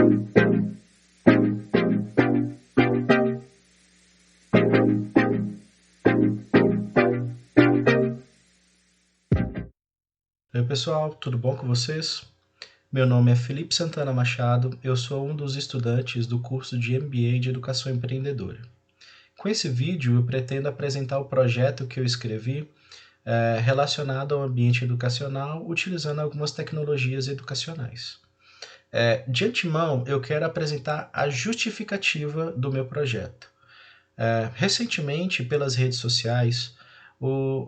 Oi pessoal, tudo bom com vocês? Meu nome é Felipe Santana Machado, eu sou um dos estudantes do curso de MBA de Educação Empreendedora. Com esse vídeo eu pretendo apresentar o projeto que eu escrevi relacionado ao ambiente educacional, utilizando algumas tecnologias educacionais. De antemão, eu quero apresentar a justificativa do meu projeto. Recentemente, pelas redes sociais,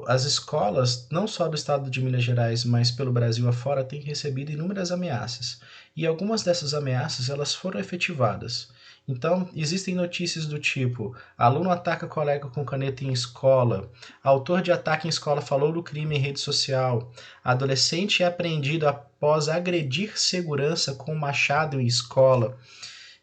as escolas, não só do estado de Minas Gerais, mas pelo Brasil afora, têm recebido inúmeras ameaças. E algumas dessas ameaças elas foram efetivadas. Então, existem notícias do tipo: aluno ataca colega com caneta em escola, autor de ataque em escola falou do crime em rede social, adolescente é apreendido após agredir segurança com machado em escola.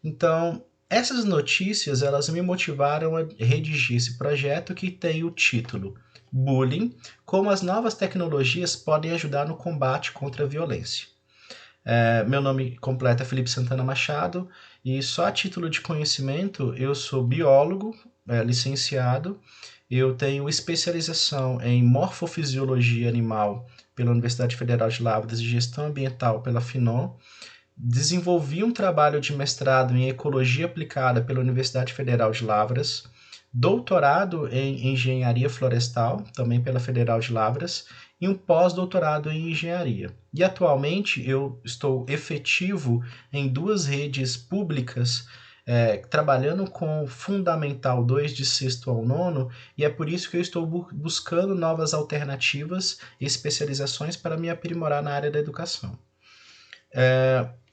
Então, essas notícias elas me motivaram a redigir esse projeto que tem o título Bullying, como as novas tecnologias podem ajudar no combate contra a violência. Meu nome completo é Felipe Santana Machado e só a título de conhecimento eu sou biólogo, licenciado, eu tenho especialização em morfofisiologia animal pela Universidade Federal de Lavras e gestão ambiental pela FINOM. Desenvolvi um trabalho de mestrado em Ecologia Aplicada pela Universidade Federal de Lavras, doutorado em Engenharia Florestal, também pela Federal de Lavras, e um pós-doutorado em Engenharia. E atualmente eu estou efetivo em 2 redes públicas, trabalhando com Fundamental 2 de 6º ao 9º, e é por isso que eu estou buscando novas alternativas e especializações para me aprimorar na área da educação.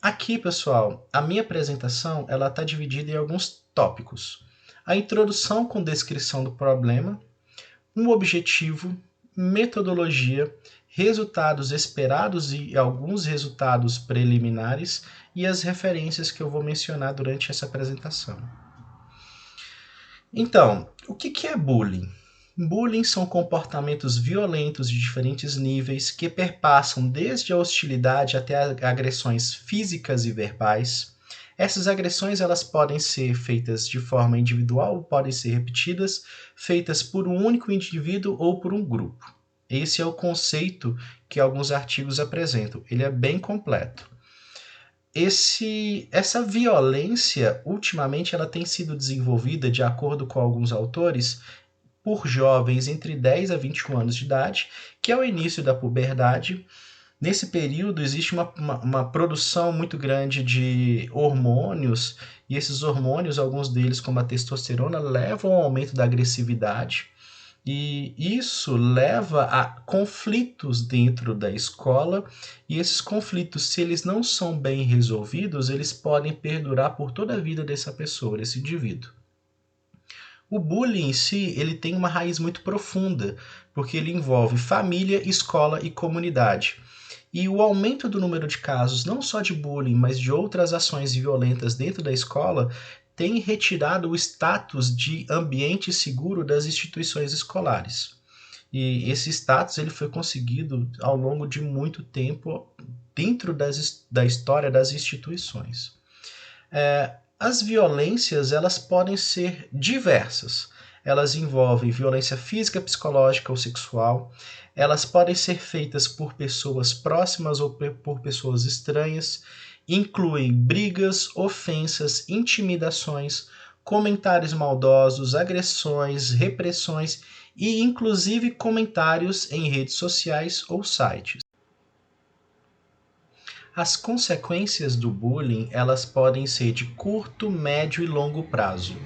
Aqui, pessoal, a minha apresentação ela está dividida em alguns tópicos. A introdução com descrição do problema, um objetivo, metodologia, resultados esperados e alguns resultados preliminares e as referências que eu vou mencionar durante essa apresentação. Então, o que é bullying? Bullying são comportamentos violentos de diferentes níveis que perpassam desde a hostilidade até agressões físicas e verbais. Essas agressões elas podem ser feitas de forma individual ou podem ser repetidas, feitas por um único indivíduo ou por um grupo. Esse é o conceito que alguns artigos apresentam. Ele é bem completo. Essa violência, ultimamente, ela tem sido desenvolvida, de acordo com alguns autores, por jovens entre 10 a 21 anos de idade, que é o início da puberdade. Nesse período existe uma produção muito grande de hormônios, e esses hormônios, alguns deles como a testosterona, levam ao aumento da agressividade, e isso leva a conflitos dentro da escola, e esses conflitos, se eles não são bem resolvidos, eles podem perdurar por toda a vida dessa pessoa, desse indivíduo. O bullying em si, ele tem uma raiz muito profunda, porque ele envolve família, escola e comunidade. E o aumento do número de casos, não só de bullying, mas de outras ações violentas dentro da escola, tem retirado o status de ambiente seguro das instituições escolares. E esse status ele foi conseguido ao longo de muito tempo dentro da história das instituições. As violências elas podem ser diversas. Elas envolvem violência física, psicológica ou sexual. Elas podem ser feitas por pessoas próximas ou por pessoas estranhas. Incluem brigas, ofensas, intimidações, comentários maldosos, agressões, repressões e inclusive comentários em redes sociais ou sites. As consequências do bullying, elas podem ser de curto, médio e longo prazo.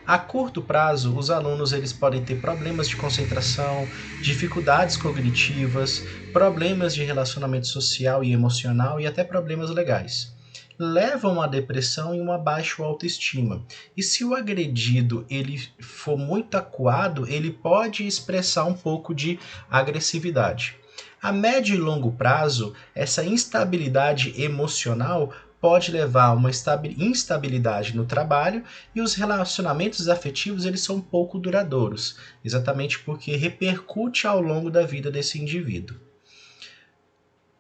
A curto prazo, os alunos eles podem ter problemas de concentração, dificuldades cognitivas, problemas de relacionamento social e emocional e até problemas legais. Levam à depressão e uma baixa autoestima. E se o agredido ele for muito acuado, ele pode expressar um pouco de agressividade. A médio e longo prazo, essa instabilidade emocional pode levar a uma instabilidade no trabalho e os relacionamentos afetivos eles são pouco duradouros, exatamente porque repercute ao longo da vida desse indivíduo.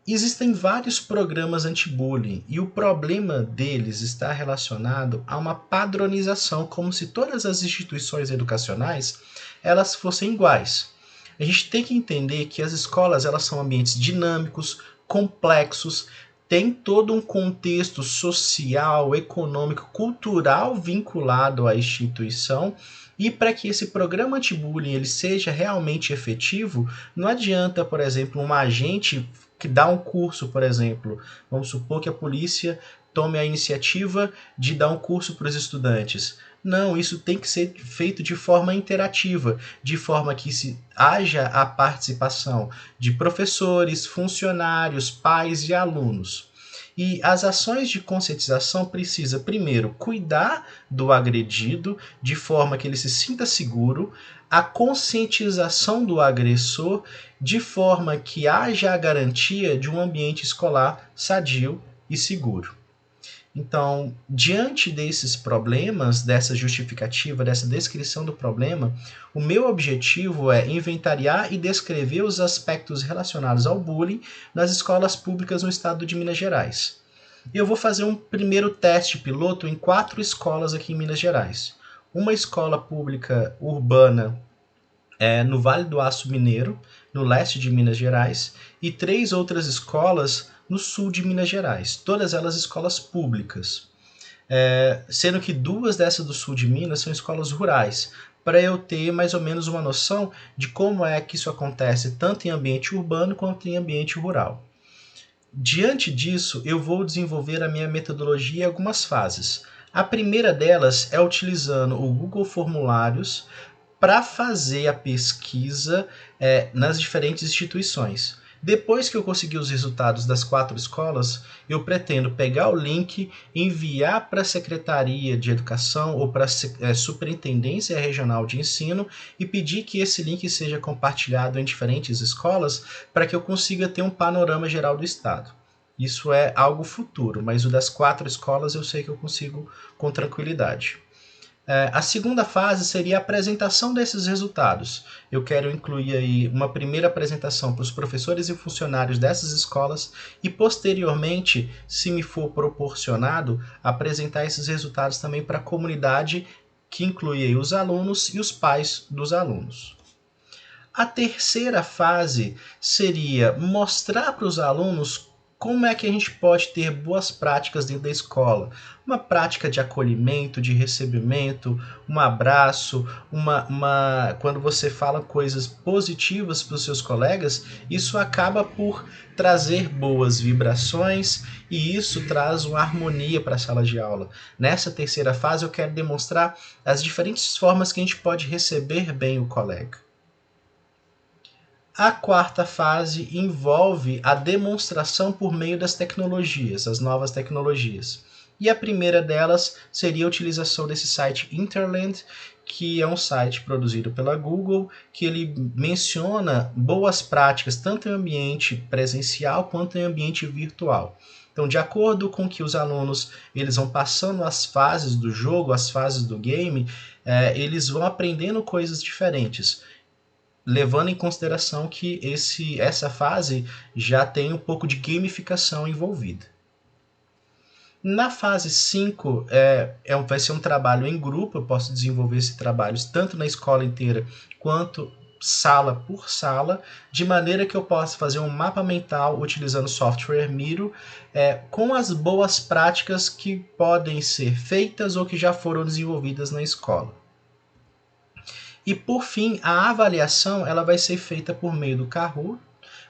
Existem vários programas anti-bullying e o problema deles está relacionado a uma padronização, como se todas as instituições educacionais elas fossem iguais. A gente tem que entender que as escolas elas são ambientes dinâmicos, complexos, tem todo um contexto social, econômico, cultural vinculado à instituição. E para que esse programa anti-bullying ele seja realmente efetivo, não adianta, por exemplo, um agente que dá um curso, por exemplo, vamos supor que a polícia tome a iniciativa de dar um curso para os estudantes. Não, isso tem que ser feito de forma interativa, de forma que se haja a participação de professores, funcionários, pais e alunos. E as ações de conscientização precisam, primeiro, cuidar do agredido de forma que ele se sinta seguro, a conscientização do agressor de forma que haja a garantia de um ambiente escolar sadio e seguro. Então, diante desses problemas, dessa justificativa, dessa descrição do problema, o meu objetivo é inventariar e descrever os aspectos relacionados ao bullying nas escolas públicas no estado de Minas Gerais. E eu vou fazer um primeiro teste piloto em 4 escolas aqui em Minas Gerais. Uma escola pública urbana no Vale do Aço Mineiro, no leste de Minas Gerais, e 3 outras escolas no sul de Minas Gerais, todas elas escolas públicas, sendo que 2 dessas do sul de Minas são escolas rurais, para eu ter mais ou menos uma noção de como é que isso acontece tanto em ambiente urbano quanto em ambiente rural. Diante disso, eu vou desenvolver a minha metodologia em algumas fases. A primeira delas é utilizando o Google Formulários para fazer a pesquisa nas diferentes instituições. Depois que eu conseguir os resultados das 4 escolas, eu pretendo pegar o link, enviar para a Secretaria de Educação ou para a Superintendência Regional de Ensino e pedir que esse link seja compartilhado em diferentes escolas para que eu consiga ter um panorama geral do estado. Isso é algo futuro, mas o das 4 escolas eu sei que eu consigo com tranquilidade. A segunda fase seria a apresentação desses resultados. Eu quero incluir aí uma primeira apresentação para os professores e funcionários dessas escolas e, posteriormente, se me for proporcionado, apresentar esses resultados também para a comunidade, que inclui aí os alunos e os pais dos alunos. A terceira fase seria mostrar para os alunos como é que a gente pode ter boas práticas dentro da escola. Uma prática de acolhimento, de recebimento, um abraço, quando você fala coisas positivas para os seus colegas, isso acaba por trazer boas vibrações e isso traz uma harmonia para a sala de aula. Nessa terceira fase eu quero demonstrar as diferentes formas que a gente pode receber bem o colega. A quarta fase envolve a demonstração por meio das tecnologias, as novas tecnologias. E a primeira delas seria a utilização desse site Interland, que é um site produzido pela Google, que ele menciona boas práticas tanto em ambiente presencial quanto em ambiente virtual. Então, de acordo com que os alunos eles vão passando as fases do jogo, as fases do game, eles vão aprendendo coisas diferentes, levando em consideração que essa fase já tem um pouco de gamificação envolvida. Na fase 5, vai ser um trabalho em grupo, eu posso desenvolver esse trabalho tanto na escola inteira quanto sala por sala, de maneira que eu possa fazer um mapa mental utilizando o software Miro, com as boas práticas que podem ser feitas ou que já foram desenvolvidas na escola. E por fim, a avaliação ela vai ser feita por meio do Kahoot.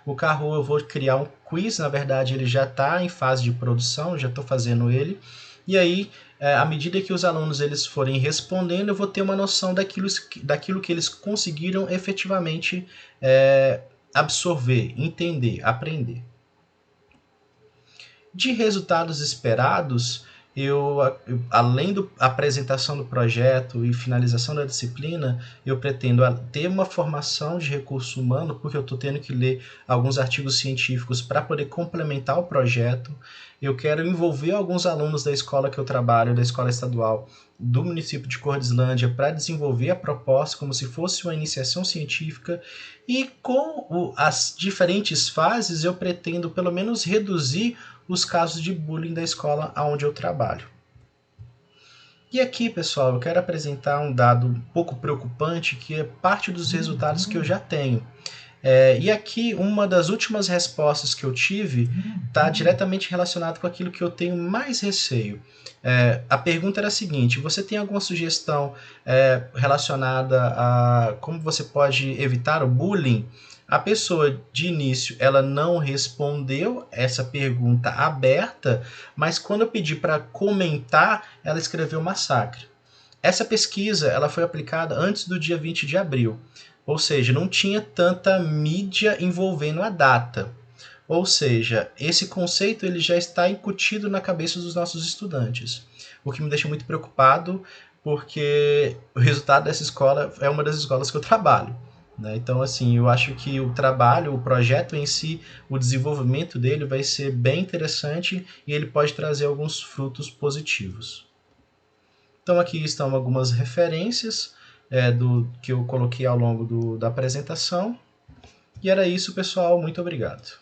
O Kahoot eu vou criar um quiz, na verdade ele já está em fase de produção, já estou fazendo ele. E aí, à medida que os alunos eles forem respondendo, eu vou ter uma noção daquilo que eles conseguiram efetivamente absorver, entender, aprender. De resultados esperados, além da apresentação do projeto e finalização da disciplina, eu pretendo ter uma formação de recurso humano, porque eu estou tendo que ler alguns artigos científicos para poder complementar o projeto. Eu quero envolver alguns alunos da escola que eu trabalho, da escola estadual do município de Cordislândia, para desenvolver a proposta como se fosse uma iniciação científica, e com as diferentes fases eu pretendo pelo menos reduzir os casos de bullying da escola onde eu trabalho. E aqui, pessoal, eu quero apresentar um dado um pouco preocupante, que é parte dos resultados que eu já tenho. E aqui, uma das últimas respostas que eu tive está diretamente relacionada com aquilo que eu tenho mais receio. A pergunta era a seguinte: você tem alguma sugestão relacionada a como você pode evitar o bullying? A pessoa, de início, ela não respondeu essa pergunta aberta, mas quando eu pedi para comentar, ela escreveu massacre. Essa pesquisa ela foi aplicada antes do dia 20 de abril, ou seja, não tinha tanta mídia envolvendo a data. Ou seja, esse conceito ele já está incutido na cabeça dos nossos estudantes, o que me deixa muito preocupado, porque o resultado dessa escola é uma das escolas que eu trabalho. Então, assim, eu acho que o trabalho, o projeto em si, o desenvolvimento dele vai ser bem interessante e ele pode trazer alguns frutos positivos. Então aqui estão algumas referências do que eu coloquei ao longo da apresentação. E era isso, pessoal. Muito obrigado.